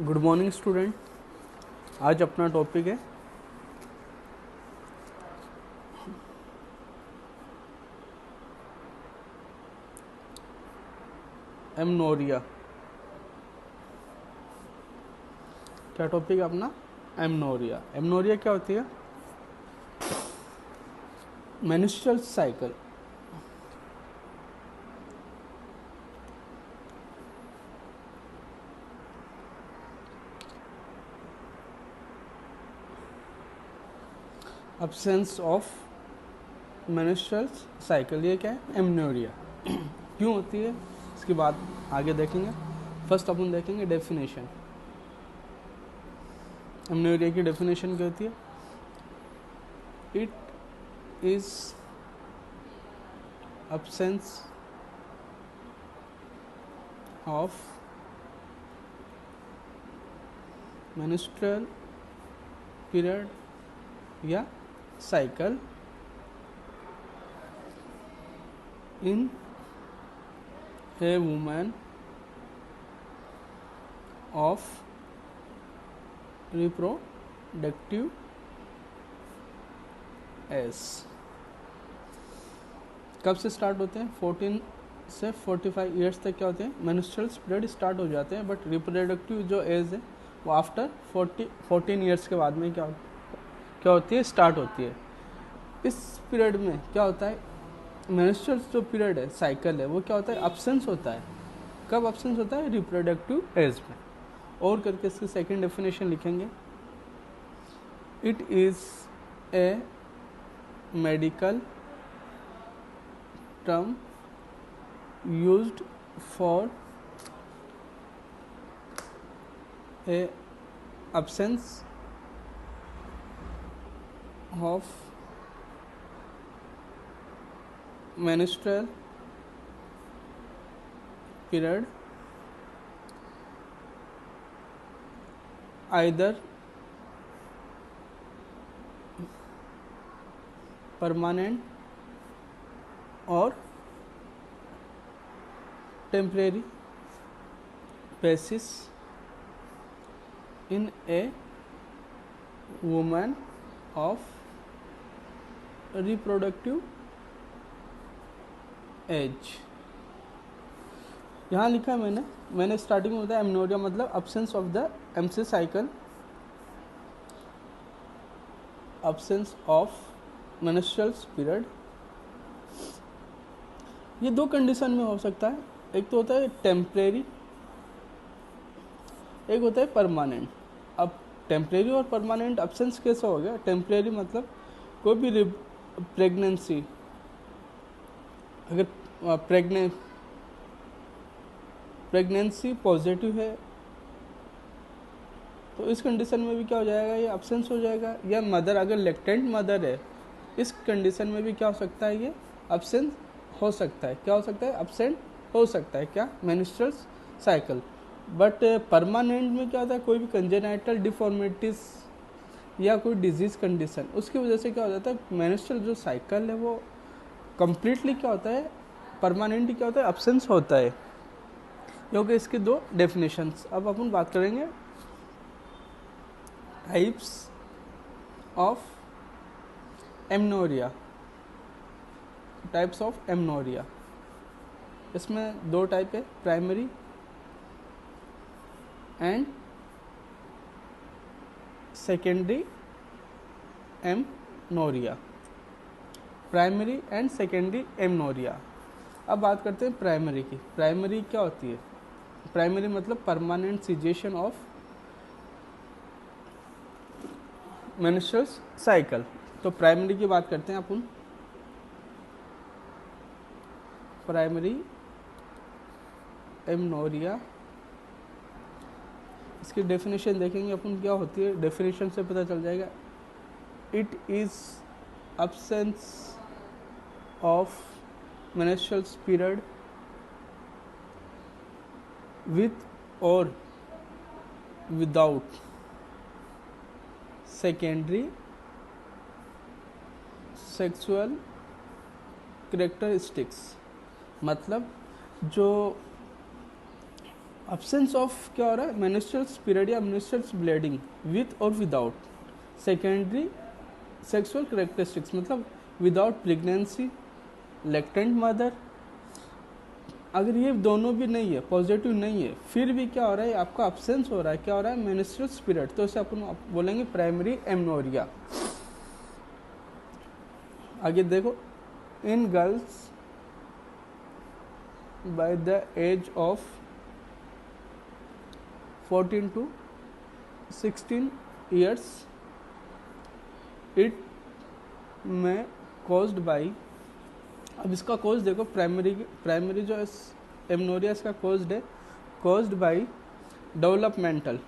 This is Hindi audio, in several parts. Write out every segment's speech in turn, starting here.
Good morning student. आज अपना टॉपिक है एमनोरिया। क्या टॉपिक है अपना? एमनोरिया। एमनोरिया क्या होती है? Menstrual cycle. Absence of menstrual cycle, ये क्या है? एमनोरिया। क्यों होती है इसकी बात आगे देखेंगे। फर्स्ट अपन देखेंगे डेफिनेशन। एमनोरिया की डेफिनेशन क्या होती है? It is absence of menstrual period या cycle in a woman of reproductive age। कब से स्टार्ट होते हैं? 14 से 45 ईयर्स तक क्या होते हैं? मेंस्ट्रुअल पीरियड स्टार्ट हो जाते हैं। बट रिप्रोडक्टिव जो एज है वो आफ्टर 14 ईयर्स के बाद में क्या होती है? स्टार्ट होती है। इस पीरियड में क्या होता है? मेंस्ट्रुअल जो पीरियड है, साइकिल है, वो क्या होता है? अब्सेंस होता है। कब अब्सेंस होता है? रिप्रोडक्टिव एज में। और करके इसकी सेकेंड डेफिनेशन लिखेंगे। It is a medical term used for a absence of menstrual period, either permanent और temporary basis in a woman of reproductive age. यहाँ लिखा है मैंने स्टार्टिंग में बताया एमनोरिया मतलब absence of the MC cycle, absence of menstrual period. ये दो कंडीशन में हो सकता है। एक तो होता है टेम्परेरी, एक होता है परमानेंट। अब टेम्परेरी और परमानेंट अब्सेंस कैसे हो गया? टेम्परेरी मतलब कोई भी प्रेगनेंसी, अगर प्रेगनेंसी पॉजिटिव है तो इस कंडीशन में भी क्या हो जाएगा? ये अब्सेंस हो जाएगा। या मदर अगर लैक्टेंट मदर है, इस कंडीशन में भी क्या हो सकता है? ये अब्सेंस हो सकता है। क्या हो सकता है? अब्सेंट हो सकता है। क्या? Menstrual cycle. बट परमानेंट में क्या होता है? कोई भी कंजेनाइटल डिफॉर्मिटीज या कोई डिजीज कंडीशन, उसकी वजह से क्या हो जाता है? मेंस्ट्रुअल जो साइकिल है वो कंप्लीटली क्या होता है? परमानेंट क्या होता है? अब्सेंस होता है। क्योंकि इसके दो डेफिनेशंस। अब अपन बात करेंगे types of amenorrhoea. Types of amenorrhoea, इसमें दो टाइप है, primary and secondary amenorrhoea. Primary and secondary amenorrhoea. अब बात करते हैं प्राइमरी की। प्राइमरी क्या होती है? प्राइमरी मतलब permanent cessation of menstrual cycle. तो प्राइमरी की बात करते हैं अपन। प्राइमरी एमनोरिया, इसकी डेफिनेशन देखेंगे अपन क्या होती है। डेफिनेशन से पता चल जाएगा। It is absence of menstrual period with और विदाउट सेकेंडरी सेक्सुअल कैरेक्टरिस्टिक्स। मतलब जो एब्सेंस ऑफ क्या हो रहा है, मेंस्ट्रुअल पीरियड या मेंस्ट्रुअल ब्लीडिंग विथ और विदाउट सेकेंडरी सेक्सुअल करेक्टरिस्टिक्स, मतलब विदाउट प्रेगनेंसी, लैक्टेंट मदर, अगर ये दोनों भी नहीं है, पॉजिटिव नहीं है, फिर भी क्या हो रहा है, आपका एब्सेंस हो रहा है, क्या हो रहा है, मेंस्ट्रुअल पीरियड, तो इसे अपन बोलेंगे प्राइमरी एमनोरिया। आगे देखो, in girls by the age of 14 to 16 years it में कॉज्ड बाई, अब इसका कॉज देखो, प्राइमरी जो एमनोरिया इसका कॉज्ड है, caused by developmental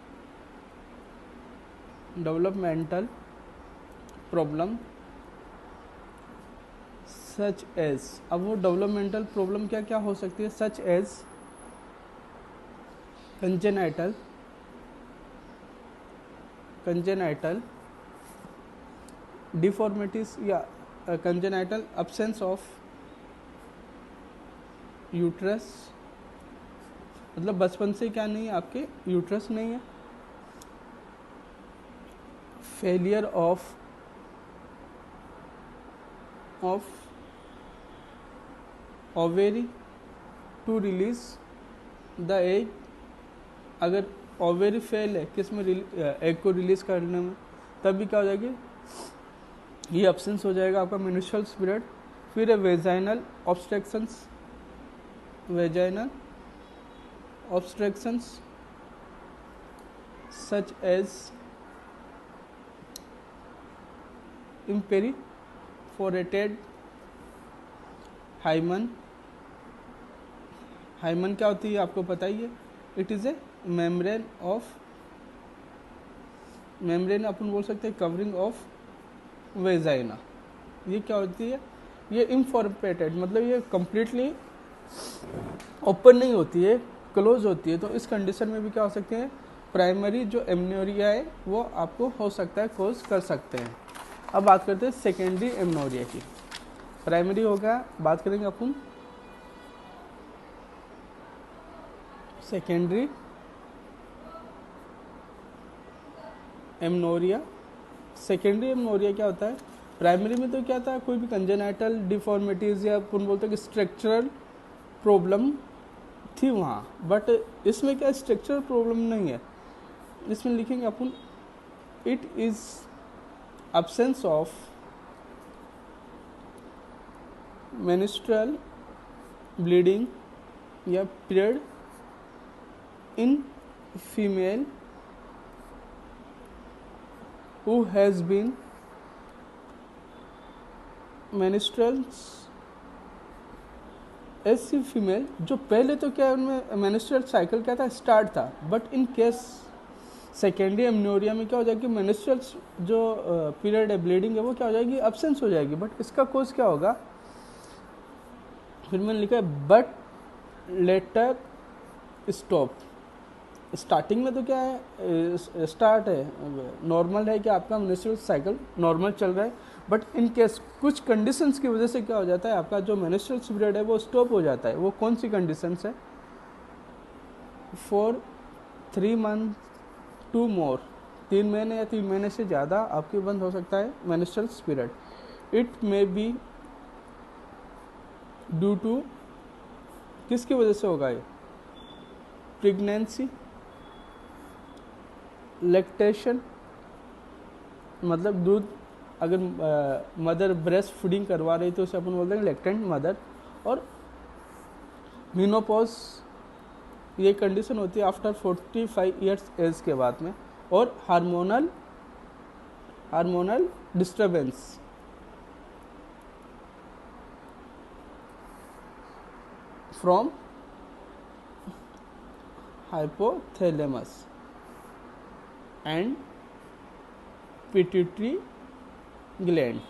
problem such as, अब वो डेवलपमेंटल प्रॉब्लम क्या क्या हो सकती है, सच एज कंजेनाइटल डिफॉर्मिटीज या कंजेनाइटल एब्सेंस ऑफ यूट्रस, मतलब बचपन से क्या नहीं है, आपके यूट्रस नहीं है, failure of ovary to release the egg, अगर ओवेरी फेल है किस में, एग को रिलीज करने में, तब भी क्या हो जाएगी, ये एब्सेंस हो जाएगा आपका मेंस्ट्रुअल पीरियड। फिर है vaginal obstructions such as imperforated hymen क्या होती है आपको पता ही है, इट इज़ ए मेम्ब्रेन अपन बोल सकते हैं कवरिंग ऑफ वेजाइना। ये क्या होती है, ये इम्फॉर्मेटेड, मतलब ये कंप्लीटली ओपन नहीं होती है, क्लोज होती है, तो इस कंडीशन में भी क्या हो सकते हैं, प्राइमरी जो एमनोरिया है वो आपको हो सकता है, कोज कर सकते हैं। अब बात करते हैं सेकेंडरी एमनोरिया की। प्राइमरी हो गया, बात करेंगे अपन सेकेंडरी एमनोरिया। सेकेंडरी एमनोरिया क्या होता है, प्राइमरी में तो क्या था, कोई भी कंजेनाइटल डिफॉर्मिटीज या अपन बोलते हैं कि स्ट्रक्चरल प्रॉब्लम थी वहाँ, बट इसमें क्या स्ट्रक्चरल प्रॉब्लम नहीं है, इसमें लिखेंगे अपन it is absence of menstrual bleeding या period in female who has been menstruals, ऐसी फीमेल जो पहले तो क्या उनमें मेंस्ट्रुअल साइकिल क्या था, स्टार्ट था, but in case secondary amenorrhoea में क्या हो जाएगी, मेंस्ट्रुअल जो पीरियड है, ब्लीडिंग है, वो क्या हो जाएगी, एब्सेंस हो जाएगी, बट इसका कोज क्या होगा, फिर मैंने लिखा है बट लेटर स्टॉप। स्टार्टिंग में तो क्या है, स्टार्ट है, नॉर्मल है कि आपका मेंस्ट्रुअल साइकिल नॉर्मल चल रहा है, बट इन केस कुछ कंडीशंस की वजह से क्या हो जाता है, आपका जो मेंस्ट्रुअल पीरियड है वो स्टॉप हो जाता है। वो कौन सी कंडीशंस है, फॉर 3 months टू मोर, 3 महीने या 3 महीने से ज़्यादा आपकी बंद हो सकता है menstrual period. It may be due to, किसकी वजह से होगा ये, प्रेगनेंसी, लैक्टेशन, मतलब दूध, अगर मदर ब्रेस्ट फीडिंग करवा रही तो उसे अपन बोलते हैं लैक्टेंट मदर, और मेनोपॉज, ये कंडीशन होती है आफ्टर 45 ईयर्स एज के बाद में, और hormonal disturbance, from hypothalamus and pituitary gland.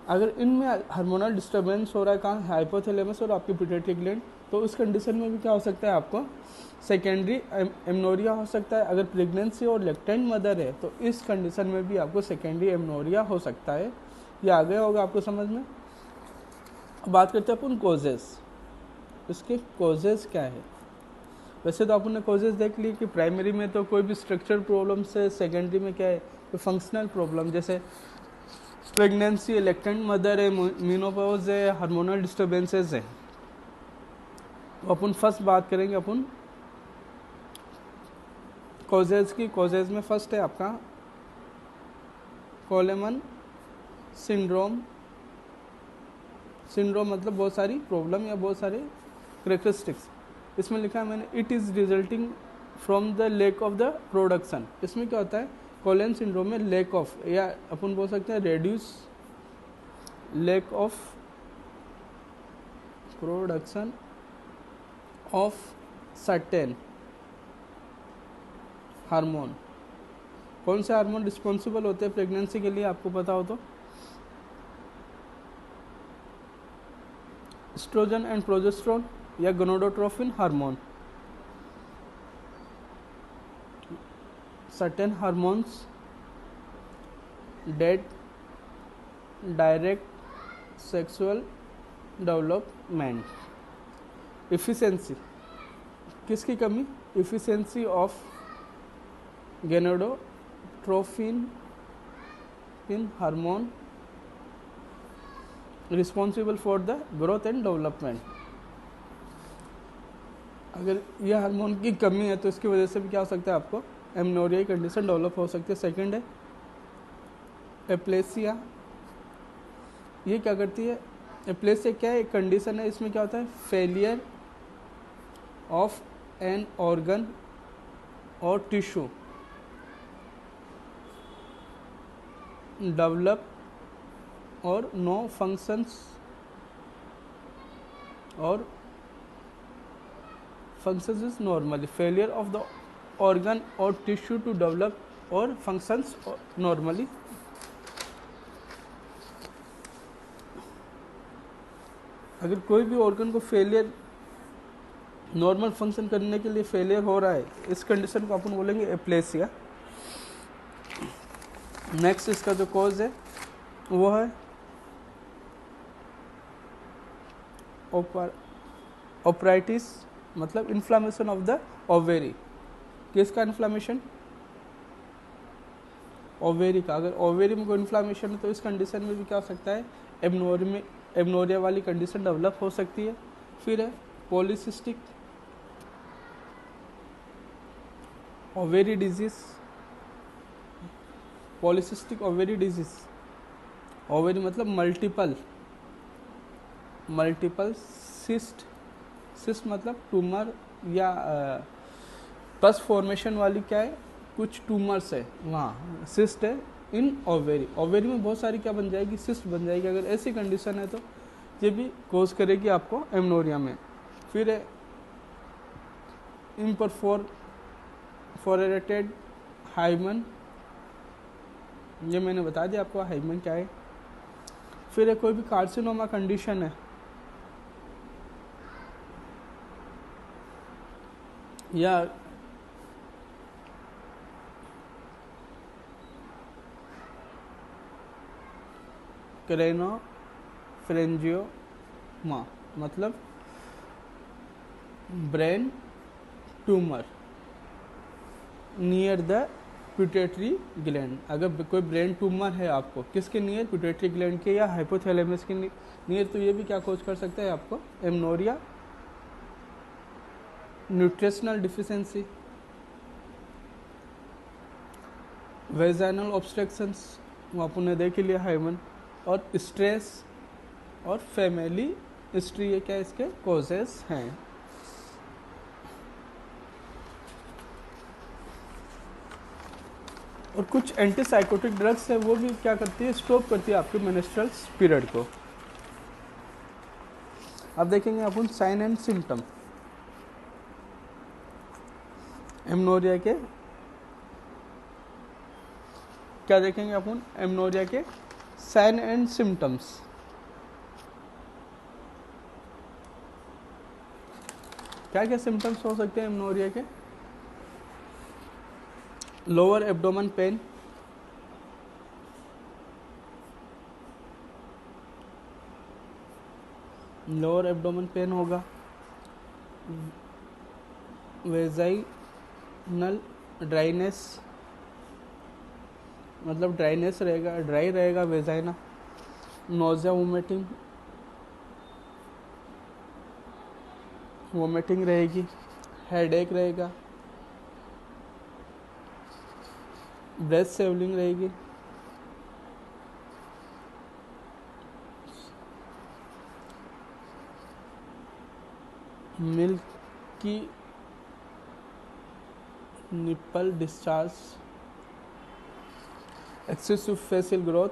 अगर इनमें हार्मोनल डिस्टर्बेंस हो रहा है कहाँ, हाइपोथैलेमस और आपकी पिट्यूटरी ग्लैंड, तो उस कंडीशन में भी क्या हो सकता है, आपको सेकेंडरी एमनोरिया हो सकता है। अगर प्रेगनेंसी और लैक्टेंट मदर है तो इस कंडीशन में भी आपको सेकेंडरी एमनोरिया हो सकता है। ये आ गया होगा आपको समझ में। बात करते हैं अपन कोजेस, इसके कोजेस क्या है। वैसे तो अपन ने कॉजेज देख ली कि प्राइमरी में तो कोई भी स्ट्रक्चरल प्रॉब्लम से, सेकेंडरी में क्या है तो फंक्शनल प्रॉब्लम, जैसे प्रेगनेंसी, लैक्टेंट मदर है, मीनोपॉज है, हार्मोनल डिस्टर्बेंसेस है। तो अपन फर्स्ट बात करेंगे अपन कॉजेज की। कॉजेज में फर्स्ट है आपका कोलेमन सिंड्रोम। सिंड्रोम मतलब बहुत सारी प्रॉब्लम या बहुत सारे करेक्टरिस्टिक्स। इसमें लिखा है मैंने, it is resulting from the lack of the production. इसमें क्या होता है, कोलेन सिंड्रोम में लैक ऑफ, या अपन बोल सकते हैं reduce lack of production of certain hormone. कौन से हार्मोन रिस्पॉन्सिबल होते हैं प्रेगनेंसी के लिए, आपको पता हो तो? एस्ट्रोजन एंड प्रोजेस्टेरोन या gonadotropin hormone. Certain hormones that direct sexual development. Efficiency, किसकी कमी? Efficiency of gonadotropin hormone responsible for the growth and development. अगर यह हार्मोन की कमी है तो इसकी वजह से भी क्या हो सकता है, आपको एमनोरिया की कंडीशन डेवलप हो सकती है। सेकंड है एप्लेसिया। ये क्या करती है? एप्लेसिया क्या है? एक कंडीशन है, इसमें क्या होता है, फेलियर ऑफ एन ऑर्गन और टिश्यू डेवलप और नो फंक्शंस और functions is normally, failure of the organ और टिश्यू टू डेवलप और फंक्शंस नॉर्मली। अगर कोई भी ऑर्गन को फेलियर, नॉर्मल फंक्शन करने के लिए फेलियर हो रहा है, इस कंडीशन को अपन बोलेंगे एप्लेसिया। नेक्स्ट इसका जो कॉज है वो है ओपराइटिस, मतलब इन्फ्लामेशन ऑफ द ओवेरी। किसका इन्फ्लामेशन? ओवेरी का। अगर ओवेरी में कोई इन्फ्लामेशन है तो इस कंडीशन में भी क्या हो सकता है, एमनोरिया वाली कंडीशन डेवलप हो सकती है। फिर है polycystic ovary disease. Polycystic ovary disease, ovary मतलब मल्टीपल सिस्ट मतलब ट्यूमर या पस फॉर्मेशन वाली क्या है, कुछ ट्यूमर्स है वहाँ, सिस्ट है इन ओवेरी। ओवेरी में बहुत सारी क्या बन जाएगी, सिस्ट बन जाएगी। अगर ऐसी कंडीशन है तो ये भी कोज करेगी आपको एमनोरिया में। फिर है इम्परफोरेटेड हाइमन, ये मैंने बता दिया आपको हाइमन क्या है। फिर है कोई भी कार्सिनोमा कंडीशन है या क्रेनोफ्रेंजियोमा मतलब brain tumour near the pituitary gland. अगर कोई ब्रेन ट्यूमर है आपको, किसके नियर? पिट्यूटरी ग्लैंड के या हाइपोथैलेमस के नियर, तो ये भी क्या कोज कर सकता है आपको amenorrhoea. Nutritional deficiency, vaginal obstructions, वो आपने देख लिया हाइमन। और स्ट्रेस और फैमिली हिस्ट्री, ये क्या इसके कॉजेस हैं। और कुछ एंटीसाइकोटिक ड्रग्स है, वो भी क्या करती है, स्टॉप करती है आपके मेंस्ट्रुअल पीरियड को। अब देखेंगे अपन साइन एंड सिम्टम एमनोरिया के। क्या देखेंगे अपन एमनोरिया के साइन एंड सिम्टम्स। क्या क्या सिम्टम्स हो सकते हैं एमनोरिया के? Lower abdomen pen, lower abdomen pen होगा। वेजाइनल ड्राइनेस, मतलब ड्राइनेस रहेगा, ड्राई रहेगा वेजाइना। नोज़िया वोमिटिंग रहेगी। हेडेक रहेगा। ब्रेस्ट स्वेलिंग रहेगी। मिल्क की nipple discharge, excessive facial growth,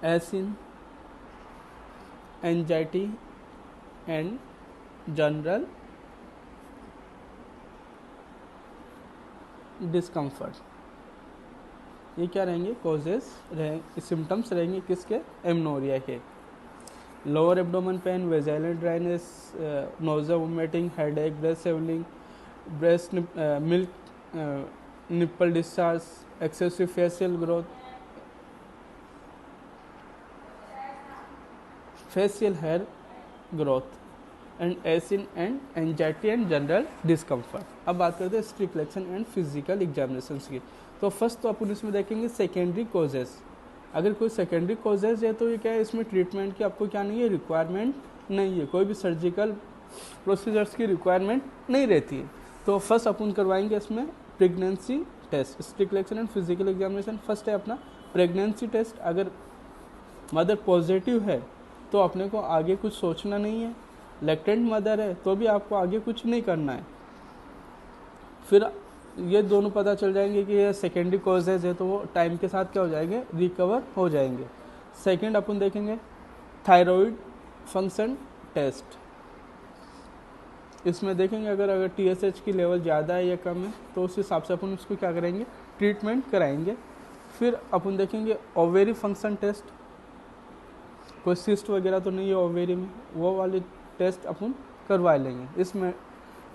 as in anxiety and general discomfort। ये क्या रहेंगे? कॉजेज रहेंगे, सिम्टम्स रहेंगे किसके? एमनोरिया के। Lower abdomen pain, vaginal dryness, nausea vomiting, headache, breast swelling, breast milk nipple discharge, excessive facial growth, facial hair growth and acne and anxiety and general discomfort. अब बात करते हैं स्ट्रिक्लेक्शन एंड फिजिकल एग्जामिनेशन की। तो फर्स्ट तो अपन इसमें देखेंगे सेकेंडरी कॉजेज। अगर कोई सेकेंडरी कॉजेज है तो ये क्या है, इसमें ट्रीटमेंट की आपको क्या नहीं है, रिक्वायरमेंट नहीं है, कोई भी सर्जिकल प्रोसीजर्स की रिक्वायरमेंट नहीं रहती है। तो फर्स्ट अपन करवाएंगे इसमें प्रेगनेंसी टेस्ट, स्ट्रिक्लेक्शन एंड फिजिकल एग्जामिनेशन। फर्स्ट है अपना प्रेगनेंसी टेस्ट। अगर मदर पॉजिटिव है तो अपने को आगे कुछ सोचना नहीं है। लैक्टेंट मदर है तो भी आपको आगे कुछ नहीं करना है। फिर ये दोनों पता चल जाएंगे कि ये सेकेंडरी कॉजेज है तो वो टाइम के साथ क्या हो जाएंगे, रिकवर हो जाएंगे। सेकंड अपन देखेंगे थायराइड फंक्शन टेस्ट। इसमें देखेंगे अगर TSH की लेवल ज़्यादा है या कम है तो उस हिसाब से अपन उसको क्या करेंगे, ट्रीटमेंट कराएंगे। फिर अपन देखेंगे ओवेरी फंक्शन टेस्ट, कोई सिस्ट वगैरह तो नहीं है ओवेरी में, वो वाली टेस्ट अपन करवा लेंगे। इसमें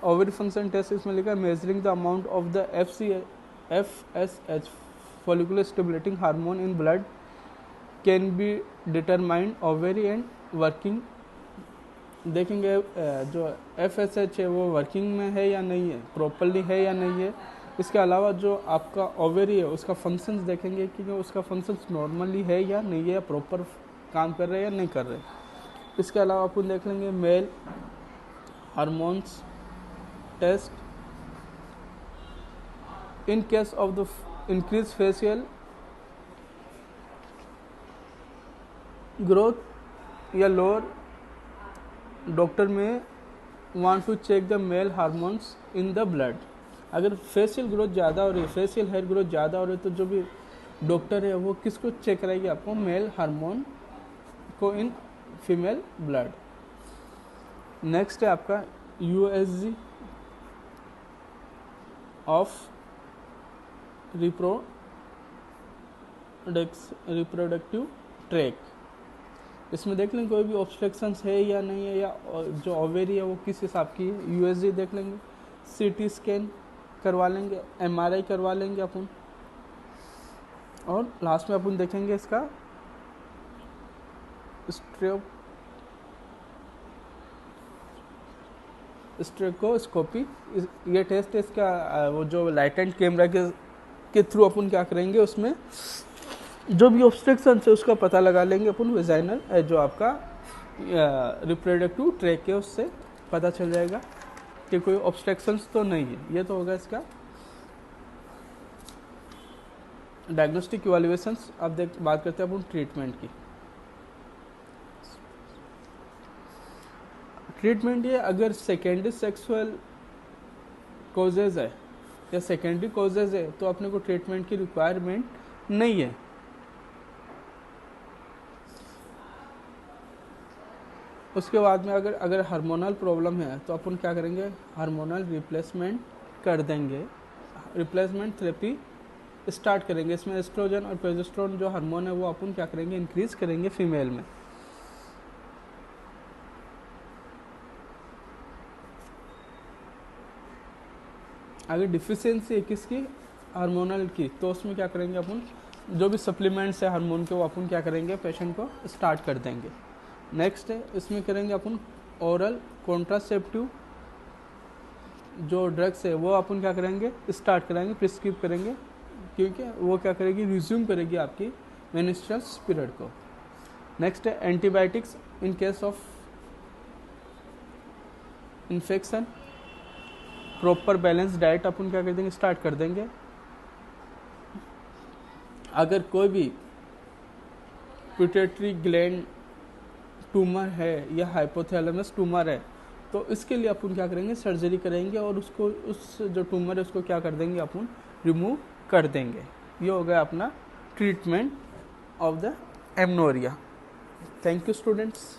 ओवेरी फंक्शन टेस्ट इसमें लिखा है measuring the amount of the FSH follicular stimulating hormone in blood can be determined ovary and working. देखेंगे जो FSH है वो वर्किंग में है या नहीं है, प्रॉपरली है या नहीं है। इसके अलावा जो आपका ओवेरी है उसका फंक्शंस देखेंगे कि उसका फंक्शंस नॉर्मली है या नहीं है, प्रॉपर काम कर रहे हैं या नहीं कर रहे। इसके अलावा अपन देख लेंगे male hormones test in case of the increase facial growth या lower, doctor may want to check the male hormones in the blood. अगर फेशियल ग्रोथ ज़्यादा हो रही है, फेशियल हेयर ग्रोथ ज़्यादा हो रही है तो जो भी डॉक्टर है वो किसको चेक कराएगी, आपको मेल हार्मोन को इन फीमेल ब्लड। नेक्स्ट है आपका USG ऑफ रिप्रोडक्टिव ट्रैक। इसमें देख लेंगे कोई भी ऑब्स्ट्रक्शंस है या नहीं है, या जो ओवेरी है वो किस हिसाब की है। USG देख लेंगे, CT स्कैन करवा लेंगे, MRI करवा लेंगे अपन, और लास्ट में अपन देखेंगे इसका स्ट्रेकोस्कोपी। ये टेस्ट है इसका, वो जो लाइटेंट कैमरा के थ्रू अपन क्या करेंगे, उसमें जो भी ऑब्स्ट्रक्शन है उसका पता लगा लेंगे अपन वेजाइनल जो आपका रिप्रोडक्टिव ट्रैक है उससे पता चल जाएगा कि कोई ऑब्स्ट्रक्शंस तो नहीं है। ये तो होगा इसका डायग्नोस्टिक इवैल्यूएशंस। अब बात करते हैं अपन ट्रीटमेंट की। ट्रीटमेंट ये अगर सेकेंडरी सेक्सुअल कॉजेज है या सेकेंडरी कॉजेज है तो अपने को ट्रीटमेंट की रिक्वायरमेंट नहीं है। उसके बाद में अगर हार्मोनल प्रॉब्लम है तो अपन क्या करेंगे, हार्मोनल रिप्लेसमेंट कर देंगे, रिप्लेसमेंट थेरेपी स्टार्ट करेंगे। इसमें एस्ट्रोजन और प्रोजेस्टेरोन जो हार्मोन है वो अपन क्या करेंगे, इंक्रीज करेंगे फीमेल में। अगर डिफिशियंसी है किसकी, हार्मोनल की, तो उसमें क्या करेंगे अपन, जो भी सप्लीमेंट्स है हार्मोन के वो अपन क्या करेंगे, पेशेंट को स्टार्ट कर देंगे। नेक्स्ट है इसमें करेंगे अपन ओरल कॉन्ट्रासेप्टिव जो ड्रग्स है वो अपन क्या करेंगे, स्टार्ट कराएंगे, प्रिस्क्राइब करेंगे, क्योंकि वो क्या करेगी, रिज्यूम करेगी आपकी मेंस्ट्रुअल पीरियड को। नेक्स्ट है antibiotics in case of infection. Proper balance diet अपन क्या कर देंगे, स्टार्ट कर देंगे। अगर कोई भी पिट्यूटरी ग्लैंड ट्यूमर है या हाइपोथैलेमस ट्यूमर है तो इसके लिए अपन क्या करेंगे, सर्जरी करेंगे और उसको, उस जो ट्यूमर है उसको क्या कर देंगे, अपन रिमूव कर देंगे। ये हो गया अपना treatment of the amenorrhoea. Thank you students.